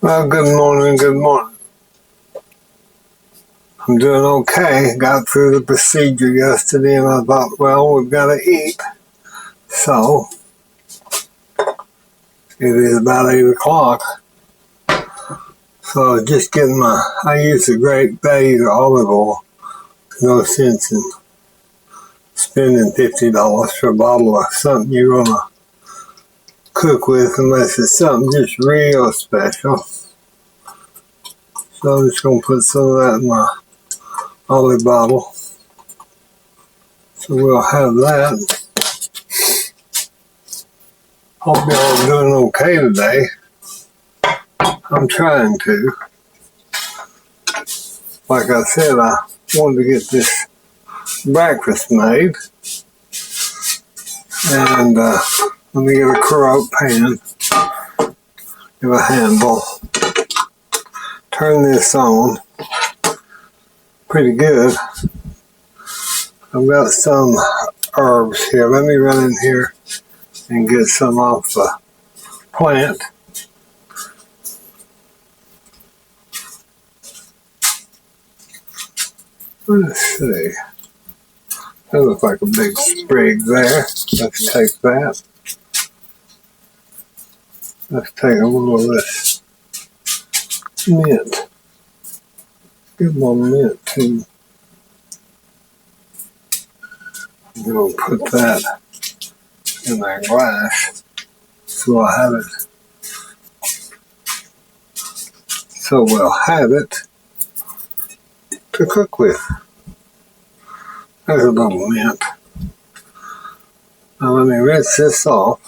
Well, good morning, good morning. I'm doing okay. Got through the procedure yesterday and I thought, well, we've got to eat. So, it is about 8 o'clock. So, just getting I use the Great Value olive oil. No sense in spending $50 for a bottle of something you're going to cook with unless it's something just real special. So, I'm just going to put some of that in my olive bottle. So, we'll have that. Hope y'all are doing okay today. I'm trying to. Like I said, I wanted to get this breakfast made. And let me get a crock pan. Give a handle. Turn this on. Pretty good. I've got some herbs here. Let me run in here and get some off the plant. Let's see. That looks like a big sprig there. Let's take that. Let's take a little of this mint. Get more mint too. I'm going to put that in that glass so I'll have it. So we'll have it to cook with. There's a little mint. Now let me rinse this off.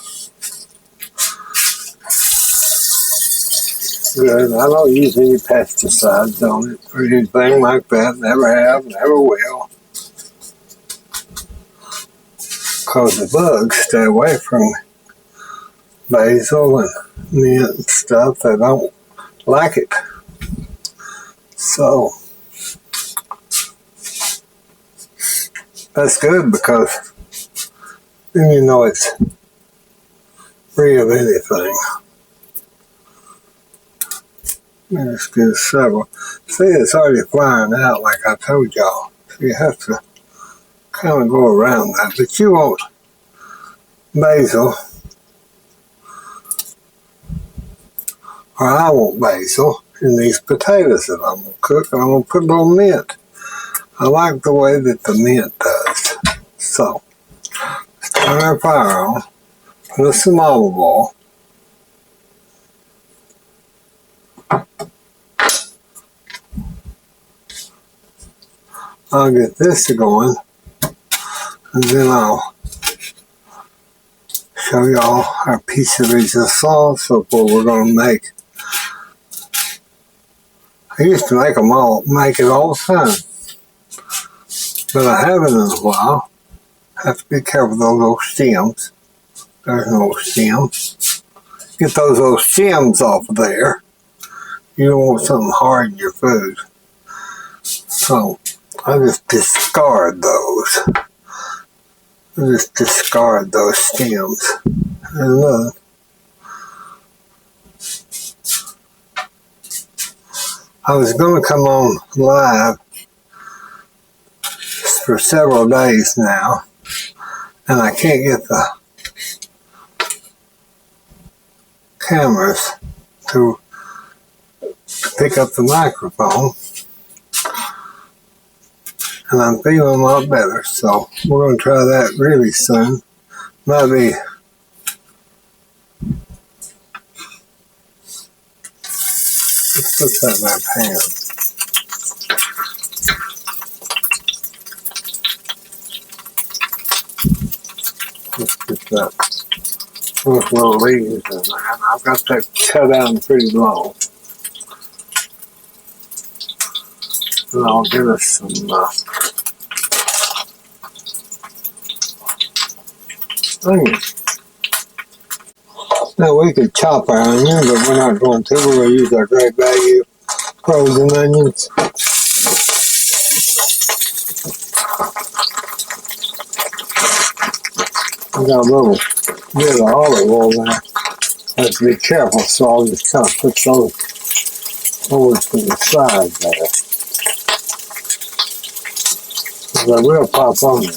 Good. I don't use any pesticides on it or anything like that. Never have, never will. Because the bugs stay away from basil and mint and stuff. They don't like it. So that's good because then you know it's free of anything. Let's get several. See, it's already flying out like I told y'all. So you have to kind of go around that. But you want basil, or I want basil in these potatoes that I'm going to cook, and I'm going to put a little mint. I like the way that the mint does. So, let's turn our fire on, put some olive oil. I'll get this going, and then I'll show y'all our piece of sauce of what we're going to make. I used to make it all the time, but I haven't in a while. Have to be careful of those little stems. There's no stems. Get those little stems off of there. You don't want something hard in your food. So I just discard those. Stems. And look. I was going to come on live for several days now, and I can't get the cameras to pick up the microphone, and I'm feeling a lot better, so we're going to try that really soon. Might be let's put that in our pan. Let's get that. Those little leaves in there. I've got that cut down pretty long. And I'll give us some onions. Now we could chop our onion, but we're not going to. We're going to use our Great Value frozen onions. I got a little bit of olive oil there. have to be careful, so I'll just kind of put those over to the side there. They will pop on there.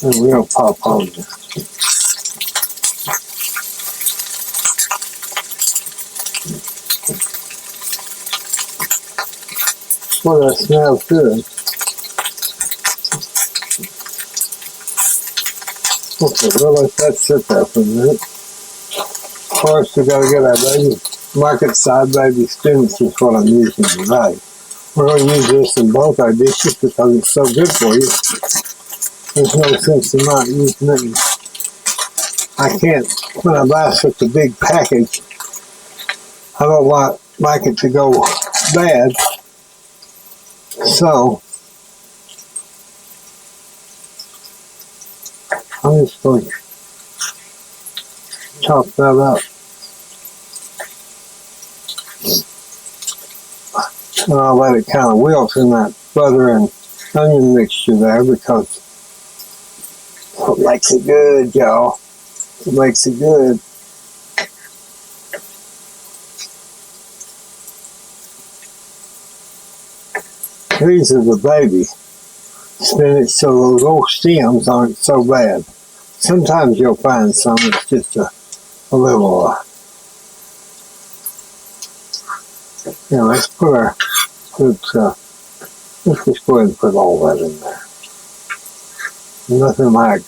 They will pop on there. Well, that smells good. Okay, we'll let that sit there for a minute. Of course, we gotta get our baby market side baby spinach is what I'm using today. We're gonna use this in both our dishes because it's so good for you. There's no sense in not using it. I can't, when I buy such a big package, I don't like it to go bad. So, I'm just going to chop that up. And I'll let it kind of wilt in that butter and onion mixture there because it makes it good, y'all. It makes it good. These are the baby spinach, so those old stems aren't so bad. Sometimes you'll find some that's just a little, let's put our, let's just go ahead and put all that in there. Nothing like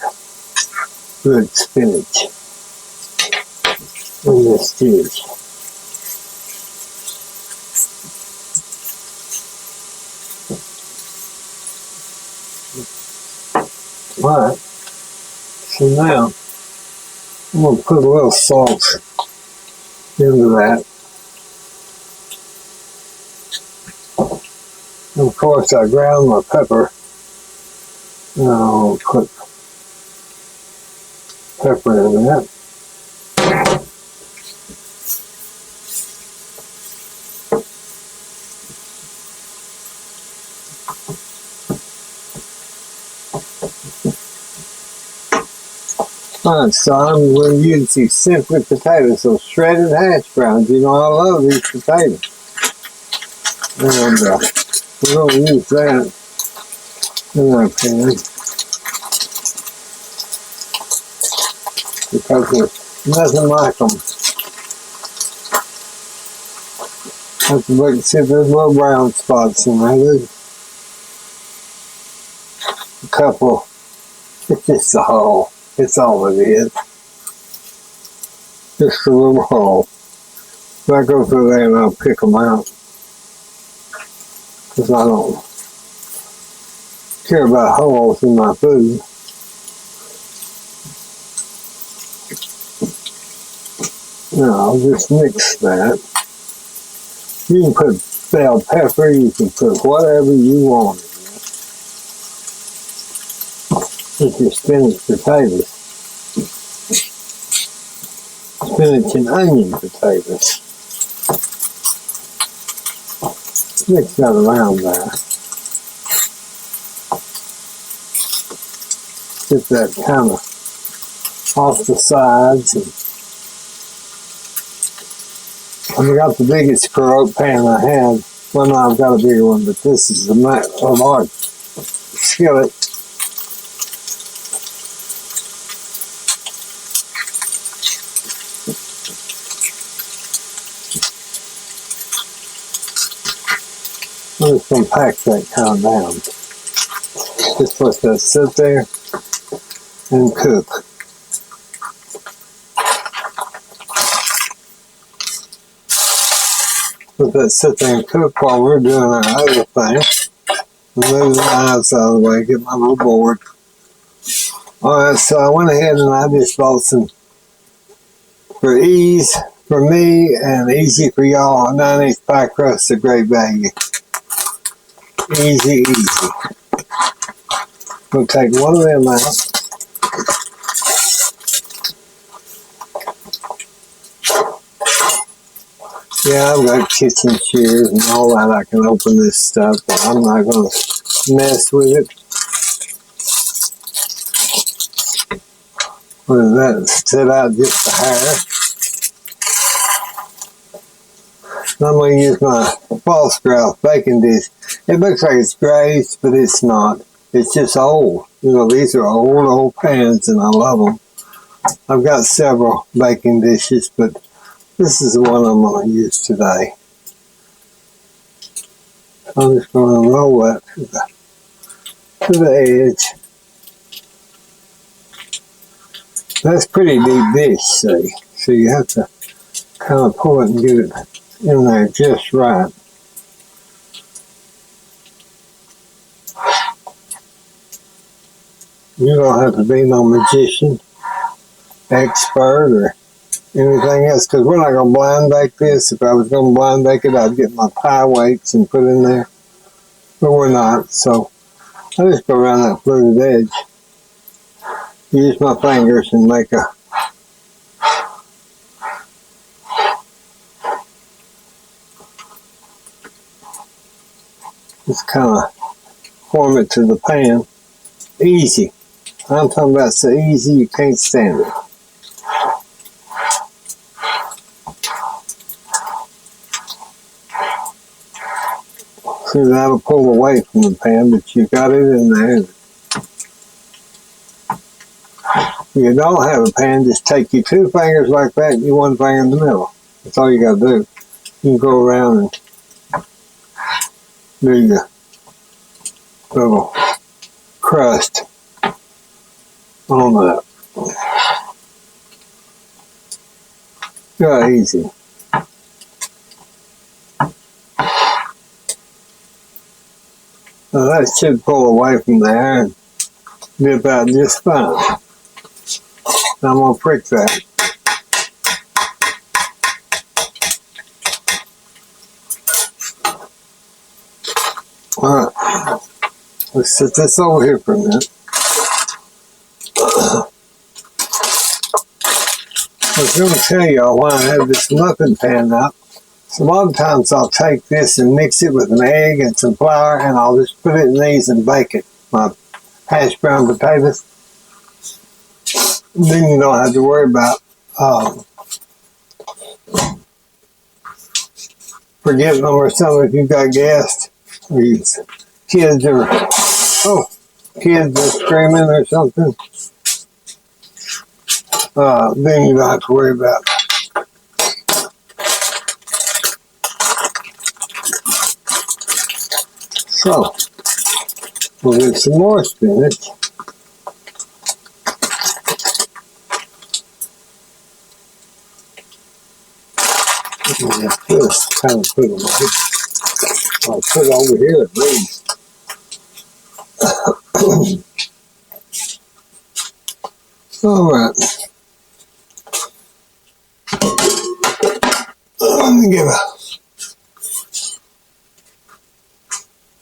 good spinach in this dish. Alright, so now I'm going to put a little salt into that. And of course I ground my pepper. Now I'll put pepper in that. Alright, so I'm going to use these simply potatoes, those shredded hash browns. You know, I love these potatoes. And we're going to use that in our pan because there's nothing like them. Have to look and see if there's little brown spots in there. There's a couple. It's just a hole. It's all it is. Just a little hole. So I go through there and I'll pick them out. Because I don't care about holes in my food. Now I'll just mix that. You can put bell pepper, you can put whatever you want in there. With your spinach potatoes. Spinach and onion potatoes. Mix that around there. Get that kind of off the sides. And I got the biggest crock pan I had. Well, no, I've got a bigger one, but this is a large skillet. I'm just going to pack that kind of down. Just let that sit there and cook. Let that sit there and cook while we're doing our other thing. Move the knives out of the way, get my little board. Alright, so I went ahead and I just bought some, for ease for me and easy for y'all, a 9-inch pie crust, a great value. Easy, easy. We'll take one of them out. Yeah, I've got kitchen shears and all that. I can open this stuff, but I'm not going to mess with it. Let that sit out just a hair. I'm going to use my false grouse baking dish. It looks like it's glazed, but it's not. It's just old. You know, these are old pans, and I love them. I've got several baking dishes, but this is the one I'm going to use today. I'm just going to roll that to the edge. That's pretty deep dish, see? So you have to kind of pull it and get it in there just right. You don't have to be no magician, expert, or anything else, because we're not going to blind bake this. If I was going to blind bake it, I'd get my pie weights and put in there, but we're not. So I just go around that fluted edge, use my fingers and make a just kind of form it to the pan. Easy. I'm talking about so easy you can't stand it. See, that'll pull away from the pan, but you got it in there. If you don't have a pan, just take your two fingers like that and your one finger in the middle. That's all you got to do. You can go around and do your little crust on that. Yeah, easy. Now that should pull away from there and be about just fine. Now I'm going to prick that. Alright, let's set this over here for a minute. I was going to tell y'all why I have this muffin pan up. So a lot of times I'll take this and mix it with an egg and some flour, and I'll just put it in these and bake it. My hash brown potatoes. And then you don't have to worry about forgetting them or something if you've got guests. Or kids are screaming or something. Then you don't have to worry about it. So, we'll get some more spinach. Just kind of put it away. I'll put it over here at least. Alright.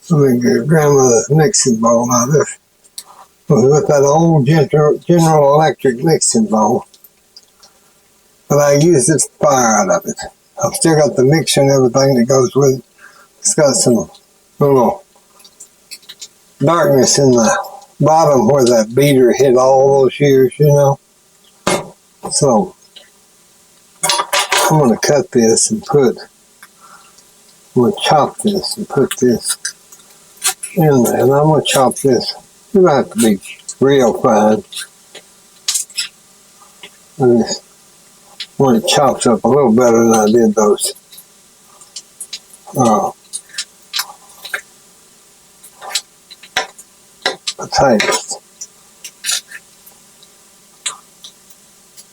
Let me get grandmother's mixing bowl. Now this was with that old General Electric mixing bowl, but I used this fire out of it. I've still got the mixer and everything that goes with it. It's got some little darkness in the bottom where that beater hit all those years, you know. So I'm going to cut this and I'm going to chop this and put this in there. And I'm going to chop this. You don't have to be real fine. I just want it chopped up a little better than I did those potatoes.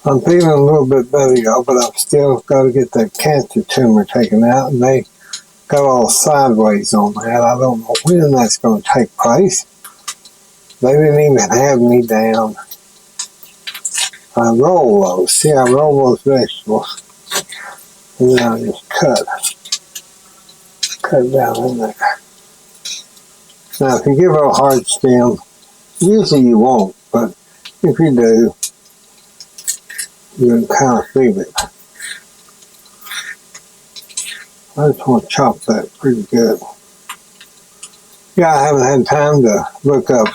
I'm feeling a little bit better, y'all, but I've still got to get that cancer tumor taken out, and they got all sideways on that. I don't know when that's going to take place. They didn't even have me down. I roll those. See, I roll those vegetables, and then I just cut down in there. Now, if you give it a hard stem, usually you won't, but if you do, you can kind of feel it. I just want to chop that pretty good. Yeah, I haven't had time to look up.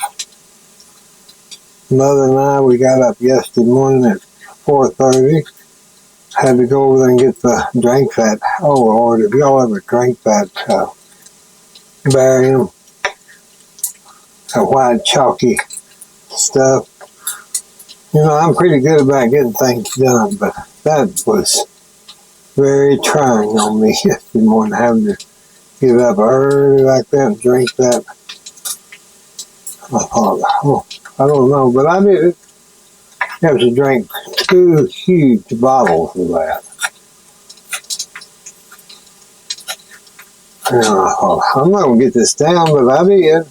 Mother and I, we got up yesterday morning at 4:30. Had to go over there and drink that. Oh Lord, if y'all ever drink that barium, that white chalky stuff. You know, I'm pretty good about getting things done, but that was very trying on me yesterday morning, having to get up early like that and drink that. I thought, oh, I don't know, but I did have to drink 2 huge bottles of that. And I thought, I'm not going to get this down, but I did.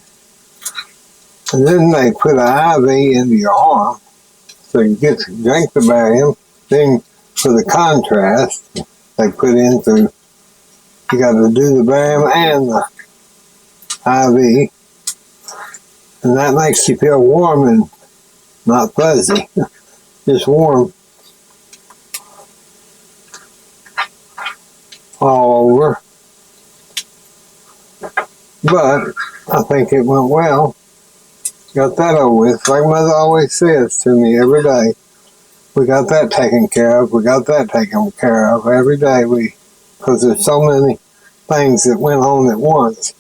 And then they put an IV into your arm, so you get to drink the barium. Then for the contrast, they put in through, you got to do the barium and the IV. And that makes you feel warm and not fuzzy, just warm all over. But I think it went well. Got that over with. Like Mother always says to me every day, we got that taken care of. We got that taken care of every day. Because there's so many things that went on at once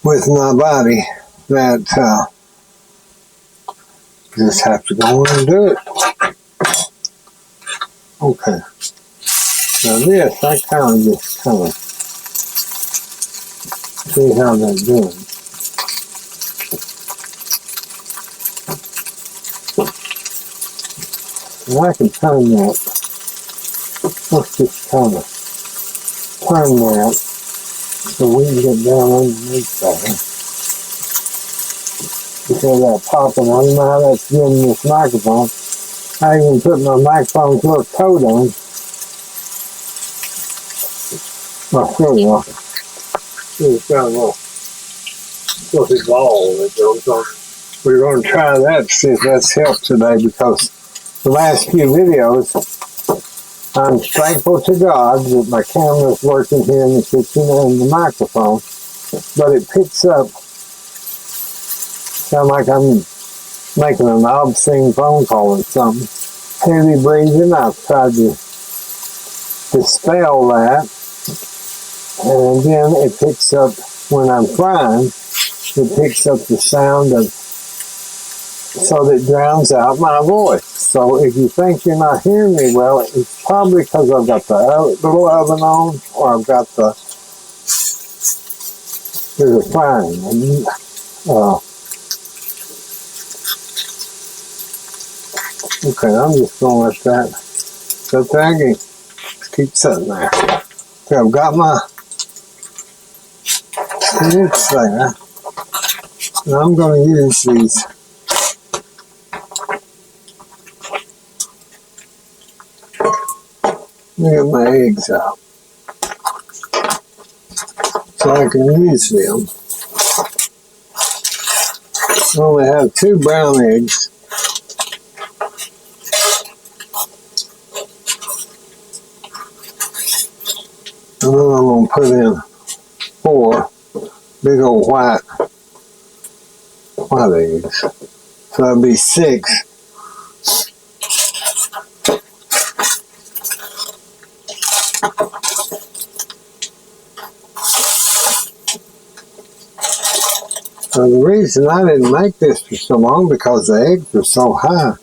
with my body that you just have to go on and do it. Okay. Now this, I kind of see how they're doing. And I can turn that. Let's just kind of turn that so we can get down underneath there. Because that popping, I don't know how that's getting this microphone. I even put my microphone's little coat on. Well, there you go. It's got a little fluffy ball that goes on. We're going to try that to see if that's helped today, because the last few videos, I'm thankful to God that my camera's working here in the kitchen and the microphone, but it picks up, sound like I'm making an obscene phone call or something. Heavy breathing, I've tried to dispel that, and then it picks up, when I'm frying, it picks up the sound of, so that it drowns out my voice. So if you think you're not hearing me well, it's probably because I've got the little oven on, or I've got there's a frying. Okay, I'm just going to let that baggie keep sitting there. Okay, I've got my spinach there, and I'm going to use these. Let me get my eggs out so I can use them. I only have 2 brown eggs. And then I'm going to put in 4 big old white eggs. So that'll be 6. So the reason I didn't make this for so long, because the eggs were so high.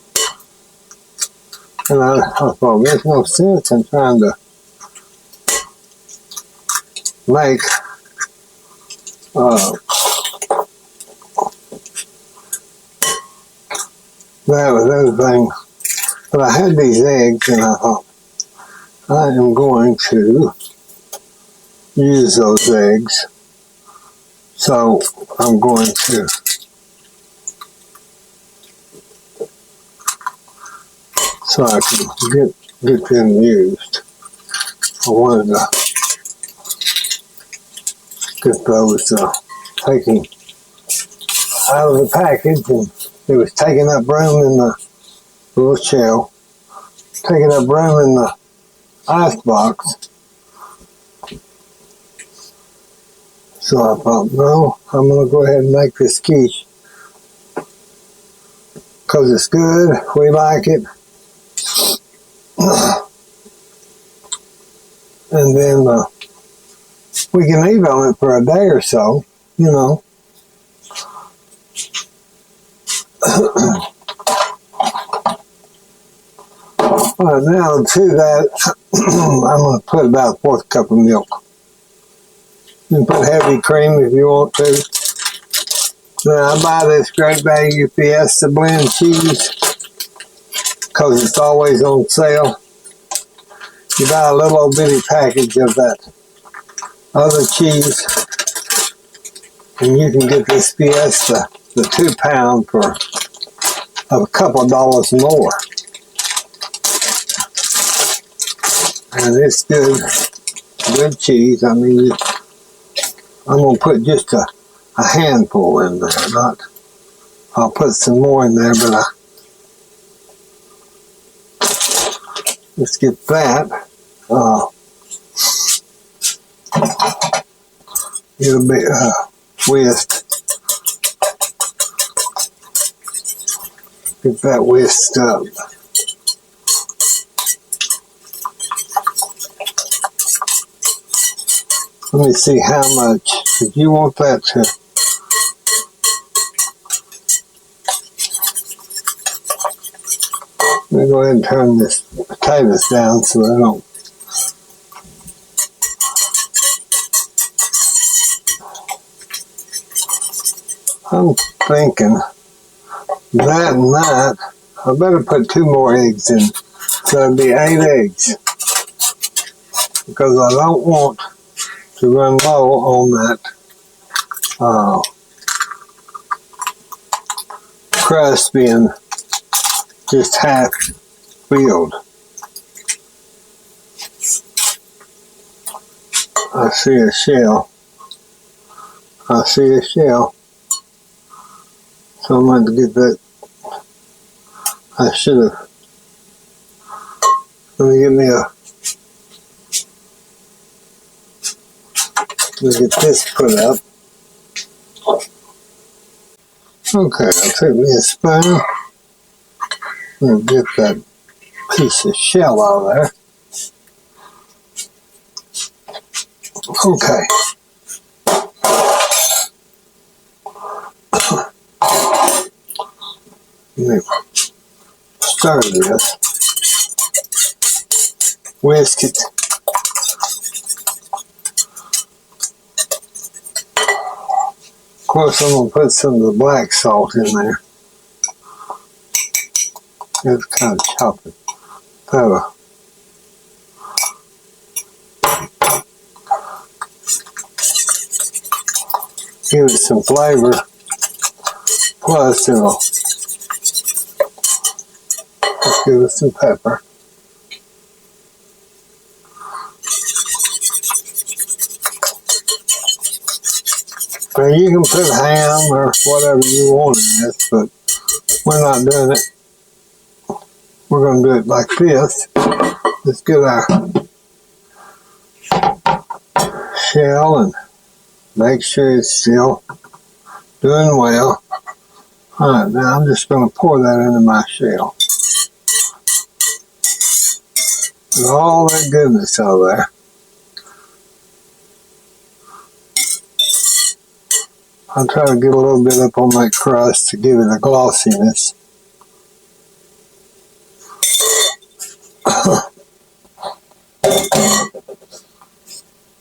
And I thought there's no sense in trying to make that with everything. But I had these eggs, and I thought, I am going to use those eggs. So I'm going to so I can get them used. I wanted to get those taken out of the package, and it was taking up room in the little shell, taking up room in the ice box. So I thought, no, I'm going to go ahead and make this quiche. Because it's good, we like it. And then we can eat on it for a day or so, you know. Right, now to that, I'm going to put about a fourth cup of milk. You can put heavy cream if you want to. Now I buy this Great Value Fiesta blend cheese because it's always on sale. You buy a little old bitty package of that other cheese, and you can get this Fiesta, the 2 pound, for a couple of dollars more. And it's good cheese. I mean, I'm going to put just a handful in there. I'll put some more in there, but let's get that. It'll be whisked. Get that whisked up. Let me see how much. If you want that to, let me go ahead and turn this potatoes down so they don't. I'm thinking that and that. I better put 2 more eggs in, so it'll be 8 eggs. Because I don't want to run low on that crust being just half filled. I see a shell. I see a shell. So I'm going to get that. I should have. Let me get me a. Let me get this put up. Okay, I'll take me a spoon. And get that piece of shell out of there. Okay. Let me stir this. Whisk it. Of course, I'm going to put some of the black salt in there. It's kind of choppy. Pepper. Give it some flavor. Plus, it'll just give it some pepper. Now you can put ham or whatever you want in this, but we're not doing it. We're going to do it like this. Let's get our shell and make sure it's still doing well. Alright, now I'm just going to pour that into my shell. And all that goodness over there. I'll try to get a little bit up on that crust to give it a glossiness.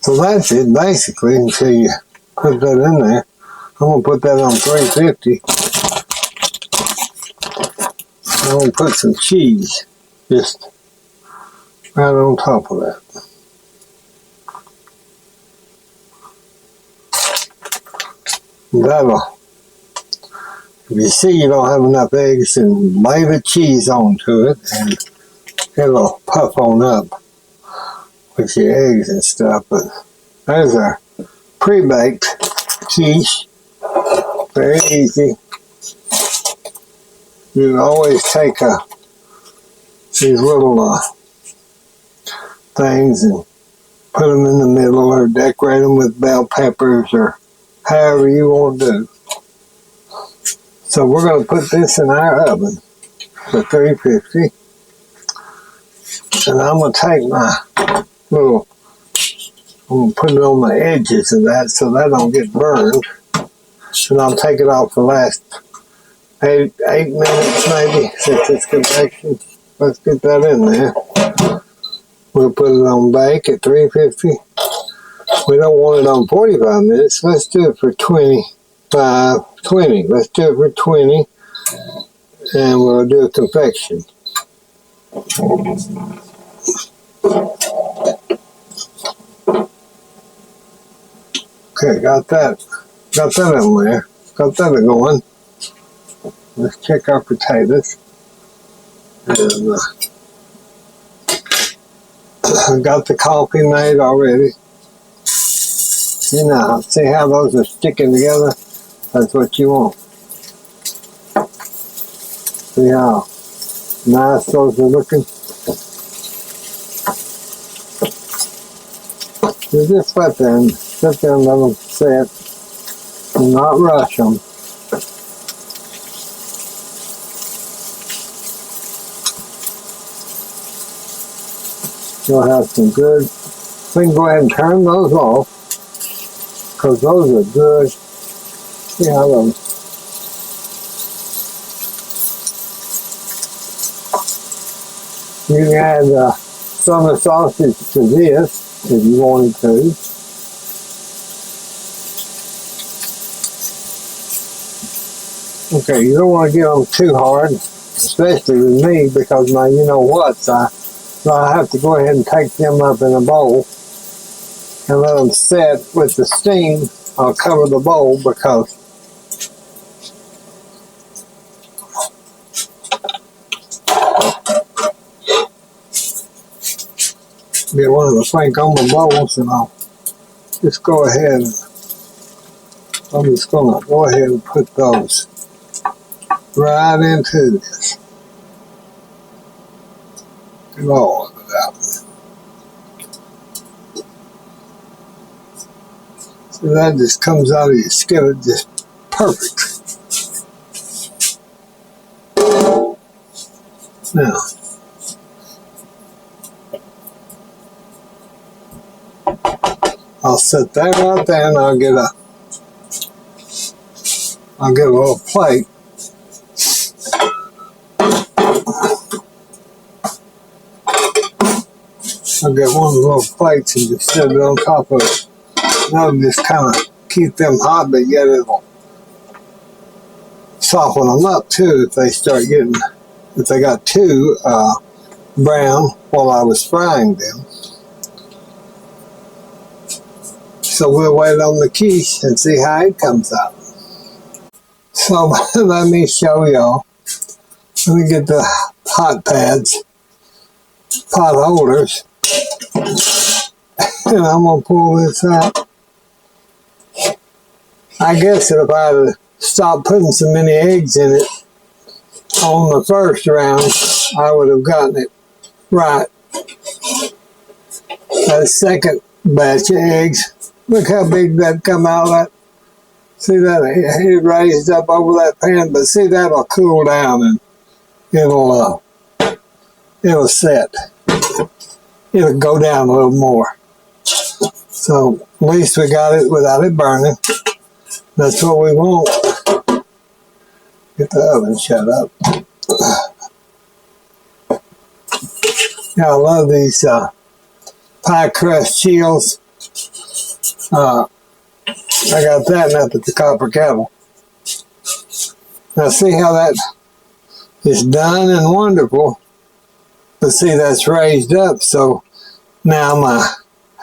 So that's it basically until you put that in there. I'm going to put that on 350. I'm going to put some cheese just right on top of that. That'll, if you see you don't have enough eggs, then lay the cheese onto it and it'll puff on up with your eggs and stuff. But there's our pre-baked quiche. Very easy. You can always take these little things and put them in the middle or decorate them with bell peppers or however you want to do. So we're going to put this in our oven for 350. And I'm going to take my little, I'm going to put it on the edges of that so that don't get burned. And I'll take it off the last 8 minutes maybe since it's convection. Let's get that in there. We'll put it on bake at 350. We don't want it on 45 minutes. Let's do it for 20. Let's do it for 20. And we'll do a confection. Okay, got that. Got that in there. Got that going. Let's check our potatoes. And I got the coffee made already. You know, see how those are sticking together? That's what you want. See how nice those are looking? You just let them let them sit and not rush them. You'll have some good. We can go ahead and turn those off because those are good. See how those. You can add some of the sausage to this if you wanted to. Okay, you don't want to get them too hard, especially with me because my you know what, so I have to go ahead and take them up in a bowl and let them set with the steam. I'll cover the bowl because get one of the Frank-Oma bowls and I'll just go ahead and I'm just going to go ahead and put those right into this. Get all of it out. So that just comes out of your skillet just perfect. Now, I'll set that right there and I'll get a little plate. I'll get one of the little plates and just set it on top of it. That'll just kind of keep them hot, but yet it'll soften them up too if they start getting, if they got too brown while I was frying them. So we'll wait on the quiche and see how it comes out. So let me show y'all. Let me get the hot pads, pot holders, and I'm going to pull this out. I guess if I had stopped putting so many eggs in it on the first round, I would have gotten it right. That second batch of eggs, look how big that come out of that. See that it raised up over that pan, but see that'll cool down and it'll set. It'll go down a little more. So at least we got it without it burning. That's what we want. Get the oven shut up. Yeah, I love these pie crust chills. I got that up at the Copper Kettle. Now see how that is done and wonderful. But see, that's raised up, so now I'm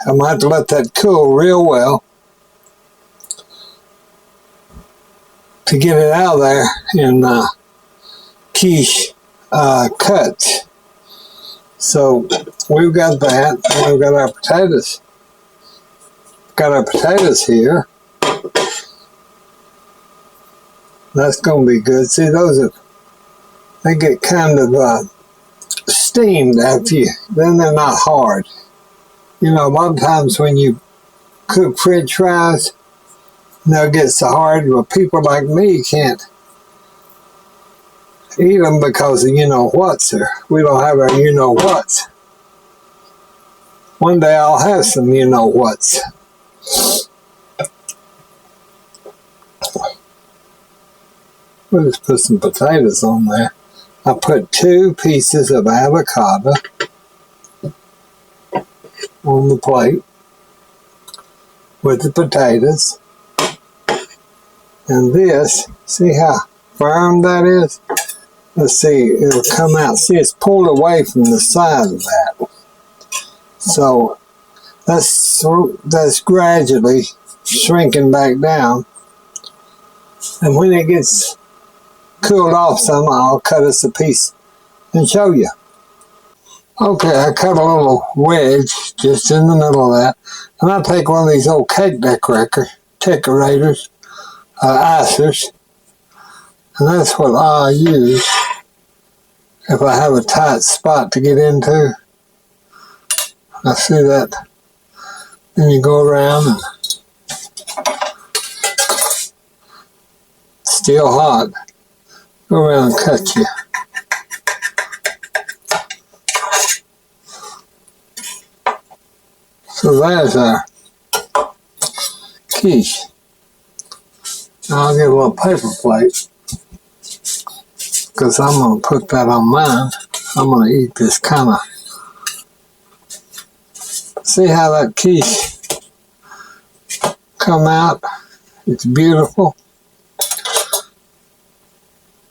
going to have to let that cool real well to get it out of there in quiche cuts. So we've got that, and we've got our potatoes. Got our potatoes here. That's going to be good. See, they get kind of steamed after you, then they're not hard. You know, a lot of times when you cook French fries, nuggets are hard, but people like me can't eat them because of you-know-whats. We don't have our you-know-whats. One day I'll have some you-know-whats. We'll just put some potatoes on there. I put 2 pieces of avocado on the plate with the potatoes. And this, see how firm that is? Let's see, it'll come out. See, it's pulled away from the side of that. So that's gradually shrinking back down. And when it gets cooled off some, I'll cut us a piece and show you. Okay, I cut a little wedge just in the middle of that. And I take one of these old cake decorators, icers, and that's what I use if I have a tight spot to get into. I see that. Then you go around and still hot. Go around and cut you. So there's our quiche. Now I'll get a little paper plate because I'm going to put that on mine. I'm going to eat this kind of. See how that quiche come out? It's beautiful.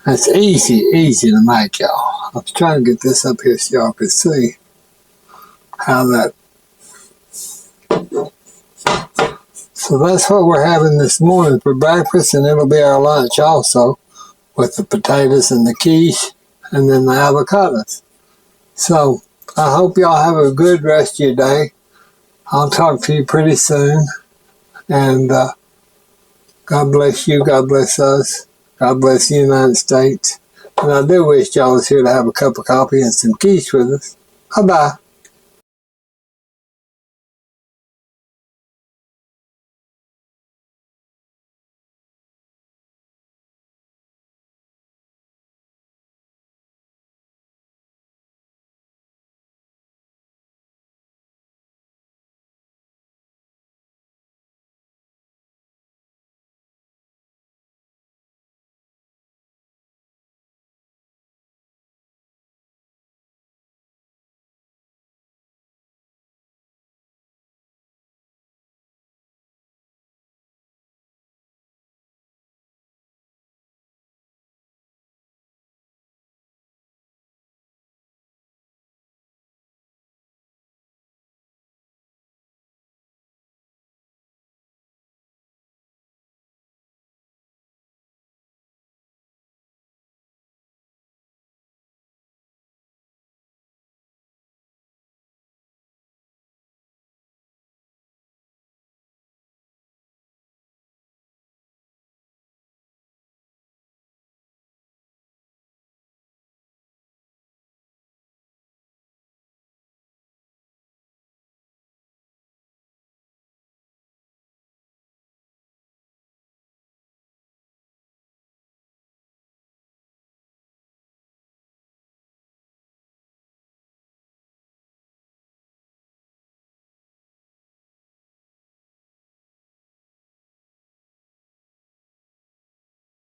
It's easy to make, y'all. I was trying to get this up here so y'all could see how that. So that's what we're having this morning for breakfast, and it'll be our lunch also, with the potatoes and the quiche and then the avocados. So I hope y'all have a good rest of your day. I'll talk to you pretty soon. And God bless you. God bless us. God bless the United States. And I do wish y'all was here to have a cup of coffee and some quiche with us. Bye-bye.